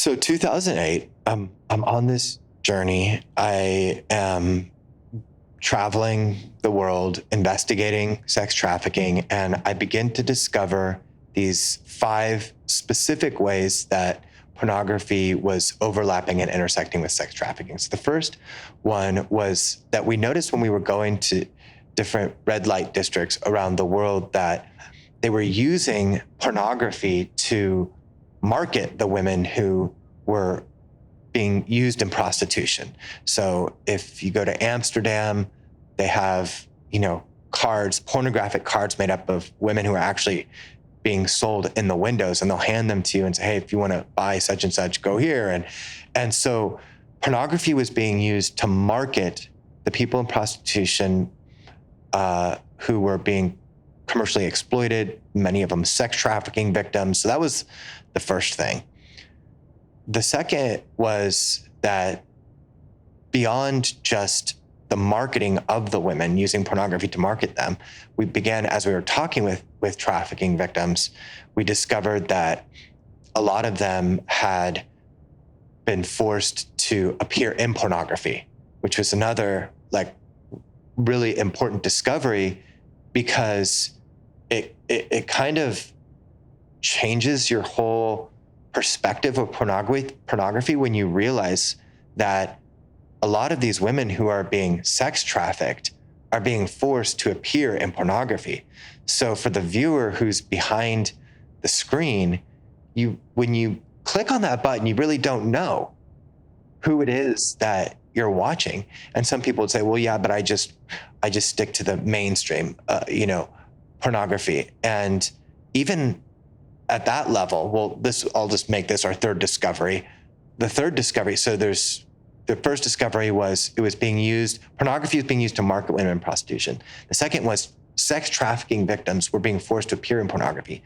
So 2008, I'm on this journey. I am traveling the world, investigating sex trafficking, and I begin to discover these five specific ways that pornography was overlapping and intersecting with sex trafficking. So the first one was that we noticed when we were going to different red light districts around the world that they were using pornography to market the women who were being used in prostitution. So if you go to Amsterdam, they have, cards, pornographic cards made up of women who are actually being sold in the windows, and they'll hand them to you and say, hey, if you want to buy such and such, go here. And so pornography was being used to market the people in prostitution who were being commercially exploited, many of them sex trafficking victims. So that was the first thing. The second was that beyond just the marketing of the women, using pornography to market them, we began, as we were talking with trafficking victims, we discovered that a lot of them had been forced to appear in pornography, which was another really important discovery, because it kind of changes your whole perspective of pornography when you realize that a lot of these women who are being sex trafficked are being forced to appear in pornography. So for the viewer who's behind the screen, when you click on that button, you really don't know who it is that you're watching. And some people would say, well, yeah, but I just stick to the mainstream, pornography. And even at that level, I'll just make this our third discovery. The third discovery, so the first discovery was pornography was being used to market women in prostitution. The second was sex trafficking victims were being forced to appear in pornography.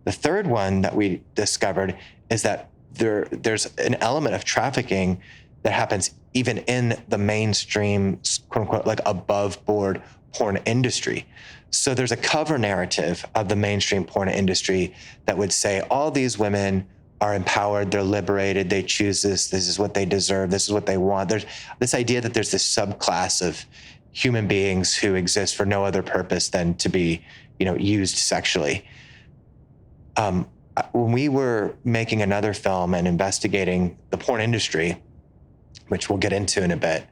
The third one that we discovered is that there's an element of trafficking that happens even in the mainstream, quote unquote, above board porn industry. So there's a cover narrative of the mainstream porn industry that would say all these women are empowered, they're liberated, they choose this is what they deserve, this is what they want. There's this idea that there's this subclass of human beings who exist for no other purpose than to be, used sexually. When we were making another film and investigating the porn industry, which we'll get into in a bit,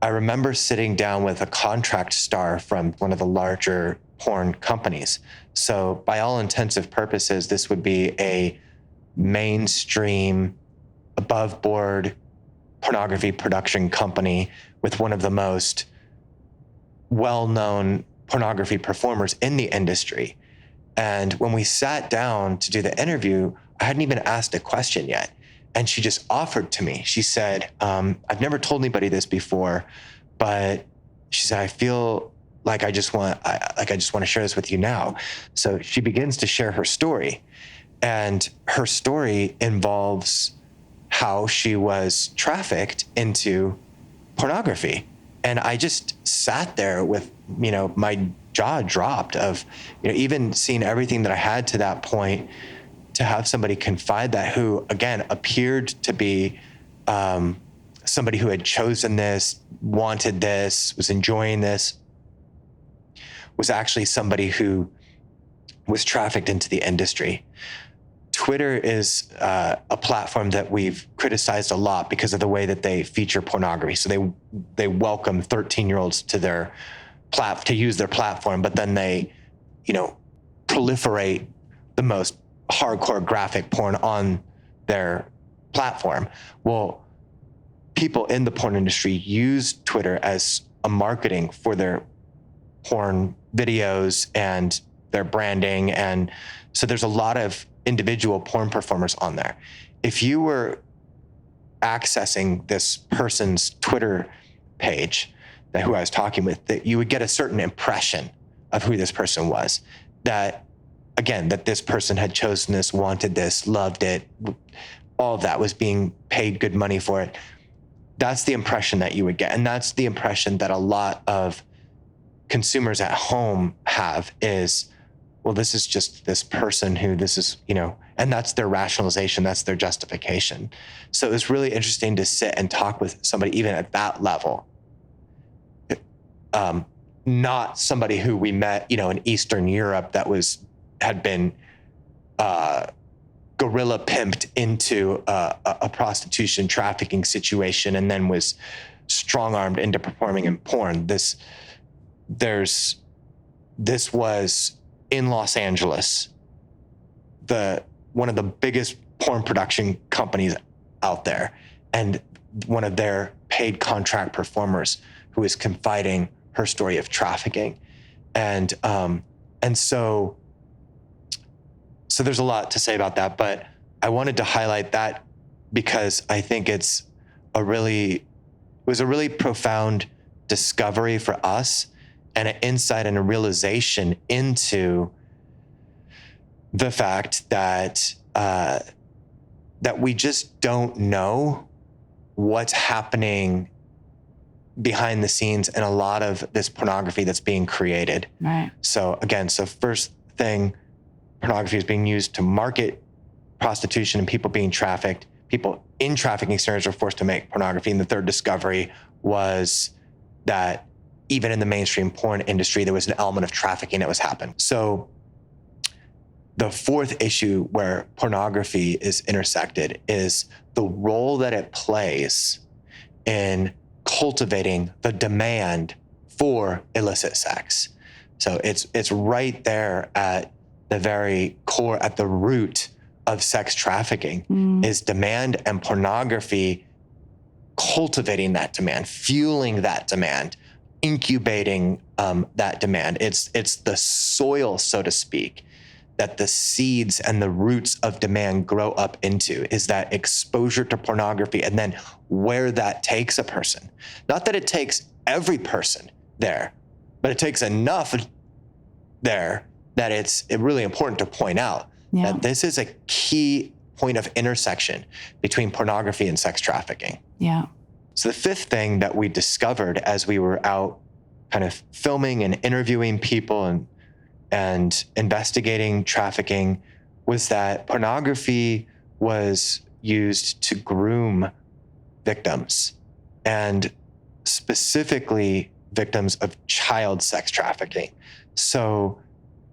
I remember sitting down with a contract star from one of the larger porn companies. So by all intensive purposes, this would be a mainstream, above board pornography production company with one of the most well-known pornography performers in the industry. And when we sat down to do the interview, I hadn't even asked a question yet. And she just offered to me. She said, I've never told anybody this before, but she said, I feel like I just want to share this with you now. So she begins to share her story. And her story involves how she was trafficked into pornography. And I just sat there with, my jaw dropped of, even seeing everything that I had to that point, to have somebody confide that, who, again, appeared to be somebody who had chosen this, wanted this, was enjoying this, was actually somebody who was trafficked into the industry. Twitter is a platform that we've criticized a lot because of the way that they feature pornography. So they welcome 13-year-olds to use their platform, but then they, proliferate the most hardcore graphic porn on their platform. Well, people in the porn industry use Twitter as a marketing for their porn videos and their branding. And so there's a lot of individual porn performers on there. If you were accessing this person's Twitter page, who I was talking with, that you would get a certain impression of who this person was. That, again, that this person had chosen this, wanted this, loved it, all of that, was being paid good money for it. That's the impression that you would get. And that's the impression that a lot of consumers at home have, is well, this is just this person who this is, and that's their rationalization, that's their justification. So it was really interesting to sit and talk with somebody even at that level. Not somebody who we met, in Eastern Europe that had been guerrilla pimped into a prostitution trafficking situation and then was strong-armed into performing in porn. This was in Los Angeles, one of the biggest porn production companies out there, and one of their paid contract performers who is confiding her story of trafficking. And so there's a lot to say about that, but I wanted to highlight that because I think it was a really profound discovery for us and an insight and a realization into the fact that we just don't know what's happening behind the scenes in a lot of this pornography that's being created. Right. So first thing, pornography is being used to market prostitution and people being trafficked. People in trafficking centers are forced to make pornography. And the third discovery was that even in the mainstream porn industry, there was an element of trafficking that was happening. So the fourth issue where pornography is intersected is the role that it plays in cultivating the demand for illicit sex. So it's right there at the very core, at the root of sex trafficking is demand, and pornography cultivating that demand, fueling that demand, incubating that demand. It's the soil, so to speak, that the seeds and the roots of demand grow up into, is that exposure to pornography, and then where that takes a person. Not that it takes every person there, but it takes enough there that it's really important to point out that this is a key point of intersection between pornography and sex trafficking. Yeah. So the fifth thing that we discovered as we were out kind of filming and interviewing people and investigating trafficking was that pornography was used to groom victims, and specifically victims of child sex trafficking. So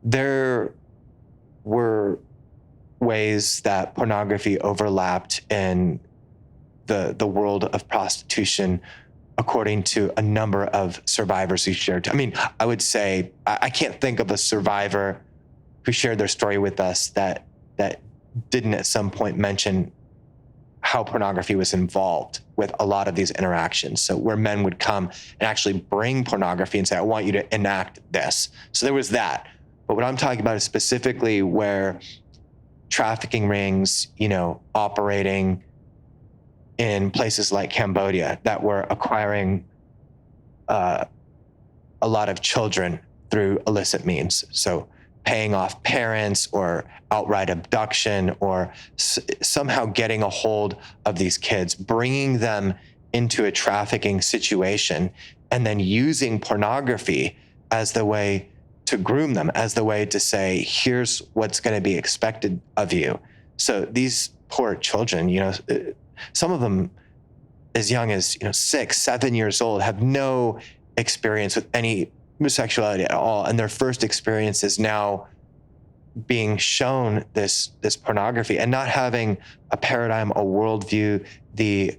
there were ways that pornography overlapped in the world of prostitution, according to a number of survivors who shared. I mean, I would say I can't think of a survivor who shared their story with us that didn't at some point mention how pornography was involved with a lot of these interactions. So where men would come and actually bring pornography and say, I want you to enact this. So there was that. But what I'm talking about is specifically where trafficking rings, operating in places like Cambodia that were acquiring a lot of children through illicit means. So paying off parents or outright abduction or somehow getting a hold of these kids, bringing them into a trafficking situation, and then using pornography as the way to groom them, as the way to say, here's what's going to be expected of you. So these poor children, some of them as young as 6, 7 years old, have no experience with any sexuality at all, and their first experience is now being shown this pornography and not having a paradigm, a worldview, the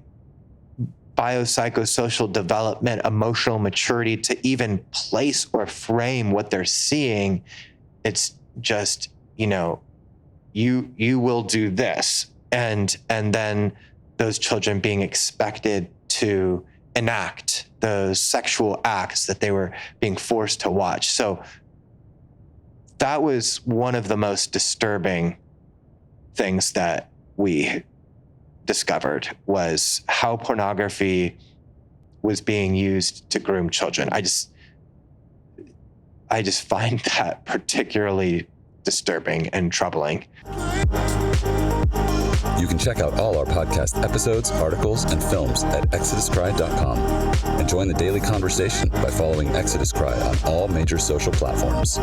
biopsychosocial development, emotional maturity to even place or frame what they're seeing. It's just, you will do this. And then those children being expected to enact those sexual acts that they were being forced to watch. So that was one of the most disturbing things that we discovered, was how pornography was being used to groom children. I just find that particularly disturbing and troubling. You can check out all our podcast episodes, articles, and films at exoduscry.com and join the daily conversation by following Exodus Cry on all major social platforms.